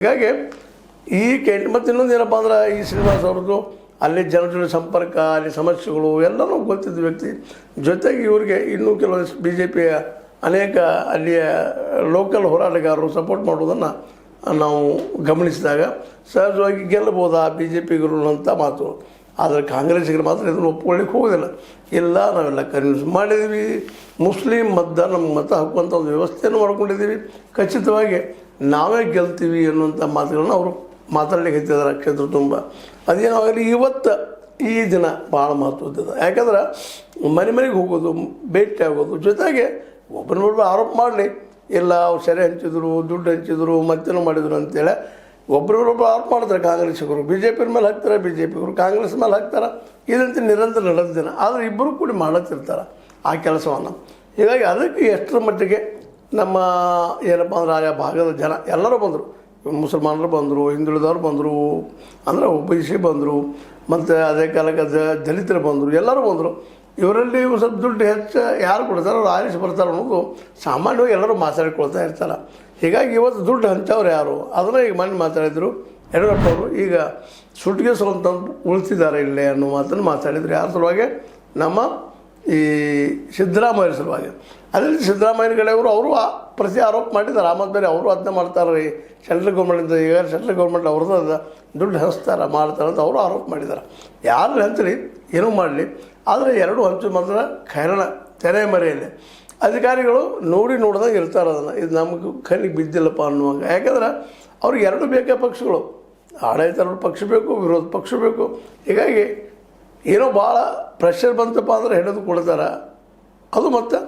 ಹೀಗಾಗಿ ಈ ಮತ್ತು ಇನ್ನೊಂದು ಏನಪ್ಪ ಅಂದ್ರೆ ಈ ಶ್ರೀನಿವಾಸ್ ಅವ್ರದ್ದು ಅಲ್ಲಿ ಜನರ ಸಂಪರ್ಕ, ಅಲ್ಲಿ ಸಮಸ್ಯೆಗಳು ಎಲ್ಲನೂ ಗೊತ್ತಿದ್ದ ವ್ಯಕ್ತಿ. ಜೊತೆಗೆ ಇವ್ರಿಗೆ ಇನ್ನೂ ಕೆಲವೊಂದು ಬಿ ಜೆ ಪಿಯ ಅನೇಕ ಅಲ್ಲಿಯ ಲೋಕಲ್ ಹೋರಾಟಗಾರರು ಸಪೋರ್ಟ್ ಮಾಡೋದನ್ನು ನಾವು ಗಮನಿಸಿದಾಗ ಸಹಜವಾಗಿ ಗೆಲ್ಲಬಹುದಾ ಬಿ ಜೆ ಪಿಗರು ಅಂತ ಮಾತು. ಆದರೆ ಕಾಂಗ್ರೆಸ್ಸಿಗರು ಮಾತ್ರ ಇದನ್ನು ಒಪ್ಕೊಳ್ಳಿಕ್ಕೆ ಹೋಗೋದಿಲ್ಲ. ಇಲ್ಲ, ನಾವೆಲ್ಲ ಕನ್ವಿನ್ಸ್ ಮಾಡಿದ್ದೀವಿ, ಮುಸ್ಲಿಂ ನಮ್ಗೆ ಮತ ಹಾಕುವಂಥ ಒಂದು ವ್ಯವಸ್ಥೆಯನ್ನು ಮಾಡ್ಕೊಂಡಿದ್ದೀವಿ, ಖಚಿತವಾಗಿ ನಾವೇ ಗೆಲ್ತೀವಿ ಅನ್ನುವಂಥ ಮಾತುಗಳನ್ನ ಅವರು ಮಾತಾಡಲಿಕ್ಕೆ ಹತ್ತಿದ್ದಾರೆ ಕ್ಷೇತ್ರ ತುಂಬ. ಅದೇನಾಗಲಿ ಇವತ್ತು ಈ ದಿನ ಭಾಳ ಮಹತ್ವದ್ದು. ಯಾಕಂದ್ರೆ ಮನೆಗೆ ಹೋಗೋದು, ಭೇಟಿ ಆಗೋದು, ಜೊತೆಗೆ ಒಬ್ಬರನ್ನೊಬ್ಬರು ಆರೋಪ ಮಾಡಲಿ, ಇಲ್ಲ ಅವ್ರು ಸೆರೆ ಹಂಚಿದ್ರು, ದುಡ್ಡು ಹಂಚಿದ್ರು, ಮತ್ತೇನೋ ಮಾಡಿದ್ರು ಅಂತೇಳಿ ಒಬ್ಬರೊಬ್ಬರು ಆರೋಪ ಮಾಡ್ತಾರೆ ಕಾಂಗ್ರೆಸ್ಸಿಗರು. ಬಿ ಜೆ ಪಿ ಮೇಲೆ ಹಾಕ್ತಾರೆ, ಬಿ ಜೆ ಪಿಗರು ಕಾಂಗ್ರೆಸ್ ಮೇಲೆ ಹಾಕ್ತಾರೆ. ಇದಂತೆ ನಿರಂತರ ನಡೆದಿನ. ಆದರೆ ಇಬ್ಬರು ಕೂಡಿ ಮಾಡತ್ತಿರ್ತಾರೆ ಆ ಕೆಲಸವನ್ನು. ಹೀಗಾಗಿ ಅದಕ್ಕೆ ಎಷ್ಟರ ಮಟ್ಟಿಗೆ ನಮ್ಮ ಏನಪ್ಪ ಅಂದ್ರೆ ಆಯಾ ಭಾಗದ ಜನ ಎಲ್ಲರೂ ಬಂದರು. ಮುಸಲ್ಮಾನರು ಬಂದರು, ಹಿಂದುಳಿದವರು ಬಂದರು, ಅಂದರೆ ಒಬಿಸಿ ಬಂದರು, ಮತ್ತು ಅದೇ ಕಾಲಕ್ಕೆ ದಲಿತರು ಬಂದರು, ಎಲ್ಲರೂ ಬಂದರು. ಇವರಲ್ಲಿ ಸ್ವಲ್ಪ ದುಡ್ಡು ಹೆಚ್ಚು ಯಾರು ಕೊಡ್ತಾರೆ ಅವ್ರು ಆರಿಸಿ ಬರ್ತಾರೆ ಅನ್ನೋದು ಸಾಮಾನ್ಯವಾಗಿ ಎಲ್ಲರೂ ಮಾತಾಡಿಕೊಳ್ತಾ ಇರ್ತಾರೆ. ಹೀಗಾಗಿ ಇವತ್ತು ದುಡ್ಡು ಹಂಚವ್ರು ಯಾರು ಅದನ್ನು ಈಗ ಮನೆ ಮಾತಾಡಿದರು ಯಡಿಯೂರಪ್ಪ ಅವರು. ಈಗ ಸುಟ್ಟಿಗೆ ಅಂತಂದು ಉಳಿಸಿದ್ದಾರೆ ಇಲ್ಲೇ ಅನ್ನೋ ಮಾತನ್ನು ಮಾತಾಡಿದರು. ಯಾರ ಸಲುವಾಗಿ? ನಮ್ಮ ಈ ಸಿದ್ದರಾಮಯ್ಯ ಸಲುವಾಗಿ. ಅದೇ ರೀತಿ ಸಿದ್ದರಾಮಯ್ಯ ಕಡೆಯವರು ಅವರು ಪ್ರತಿ ಆರೋಪ ಮಾಡಿದ್ದಾರೆ. ಆಮೇಲೆ ಬೇರೆ ಅವರು ಅದನ್ನ ಮಾಡ್ತಾರೆ ರೀ, ಸೆಂಟ್ರಲ್ ಗೌರ್ಮೆಂಟಿಂದ. ಈಗ ಸೆಂಟ್ರಲ್ ಗೌರ್ಮೆಂಟ್ ಅವ್ರದ್ದು ದುಡ್ಡು ಹಂಚ್ತಾರೆ ಮಾಡ್ತಾರೆ ಅಂತ ಅವರು ಆರೋಪ ಮಾಡಿದ್ದಾರೆ. ಯಾರು ಹಂಚಲಿ, ಏನೂ ಮಾಡಲಿ, ಆದರೆ ಎರಡು ಹಂಚು ಮಾತ್ರ ಖೈರಣ ತೆರೆ ಮರೆಯಲ್ಲಿ ಅಧಿಕಾರಿಗಳು ನೋಡ್ದಂಗೆ ಇರ್ತಾರೆ. ಅದನ್ನು ಇದು ನಮಗೆ ಕಣ್ಣಿಗೆ ಬಿದ್ದಿಲ್ಲಪ್ಪ ಅನ್ನುವಾಗ. ಯಾಕಂದ್ರೆ ಅವ್ರಿಗೆ ಎರಡು ಬೇಕೇ ಪಕ್ಷಗಳು, ಆಡಳಿತ ಪಕ್ಷ ಬೇಕು, ವಿರೋಧ ಪಕ್ಷ ಬೇಕು. ಹೀಗಾಗಿ ಏನೋ ಭಾಳ ಪ್ರೆಷರ್ ಬಂತಪ್ಪ ಅಂದರೆ ಹಿಡಿದು ಕೊಡ್ತಾರೆ. ಅದು ಮತ್ತು